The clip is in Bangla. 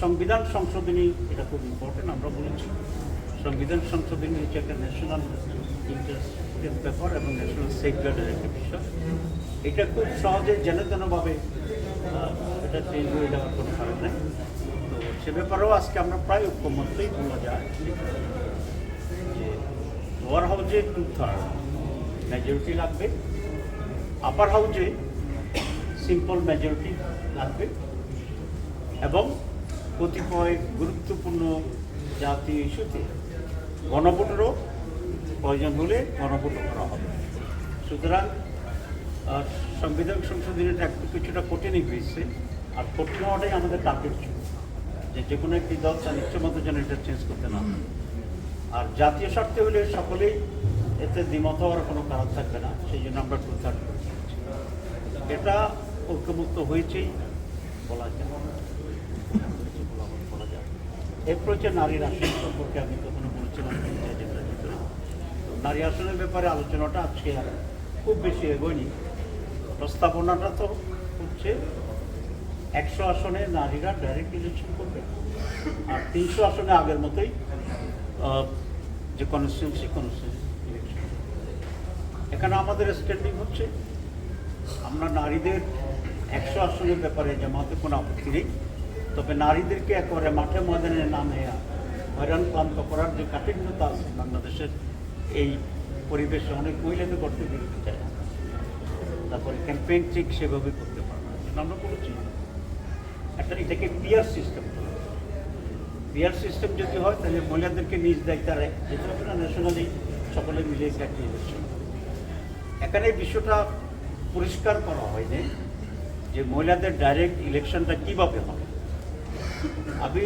সংবিধান সংশোধনী এটা খুব ইম্পর্টেন্ট। আমরা বলেছি সংবিধান সংশোধনী হচ্ছে একটা ন্যাশনাল ইন্টারেস্টের ব্যাপার এবং ন্যাশনাল সেফগার্ডের একটা বিষয়। এটা খুব সহজে যেনতেনভাবে এটা চেঞ্জ হয়ে যাওয়ার কোনো কারণ নেই। তো সে ব্যাপারেও আজকে আমরা প্রায় ঐক্যমত্যই বলা যায় যে লোয়ার হাউসে 2/3 মেজরিটি লাগবে, আপার হাউসে সিম্পল মেজরিটি লাগবে এবং কতিপয় গুরুত্বপূর্ণ জাতীয় ইস্যুতে গণভোটেরও প্রয়োজন হলে গণভোট করা হবে। সুতরাং সংবিধান সংশোধনীটা একটু কিছুটা কঠিনই হয়েছে, আর কঠিন হওয়াটাই আমাদের টার্গেট ছিল যে কোনো একটি দল তার ইচ্ছে মতো যেন এটা চেঞ্জ করতে না হয়। আর জাতীয় স্বার্থে হলে সকলেই এতে দ্বিমত হওয়ার কোনো কারণ থাকবে না, সেই জন্য আমরা 2/3 করেছি। এটা ঐক্যমুক্ত হয়েছেই বলা যায়। এরপর হচ্ছে নারীর আসন সম্পর্কে আমি তখন বলছিলাম এজেন্ডার ভিতরে। নারী আসনের ব্যাপারে আলোচনাটা আজকে আর খুব বেশি এগোয়নি। প্রস্তাবনাটা তো হচ্ছে 100 আসনে নারীরা ডাইরেক্ট ইলেকশন করবে, আর 300 আসনে আগের মতোই যে কনস্টিটিউয়েন্সি ইলেকশন। এখানে আমাদের স্ট্যান্ডিং হচ্ছে আমরা নারীদের 100 আসনের ব্যাপারে জামাতে কোনো আপত্তি নেই, তবে নারীদেরকে একেবারে মাঠে ময়দানে নামে হয়রান ক্লান্ত করার যে কাঠিন্যতা আছে বাংলাদেশের এই পরিবেশে, অনেক মহিলাদের করতে বিরতি চায়, তারপরে ক্যাম্পেইন ঠিক সেভাবে করতে পারে না। আমরা বলেছি একটা এটাকে পিয়ার সিস্টেম, পিয়ার সিস্টেম যদি হয় তাহলে মহিলাদেরকে নিজ দায়িত্বে যেতে হবে না, ন্যাশনালি সকলে মিলে একটি ইলেকশন। এখানে বিষয়টা পরিষ্কার করা হয়নি যে মহিলাদের ডাইরেক্ট ইলেকশনটা কীভাবে হবে। আমি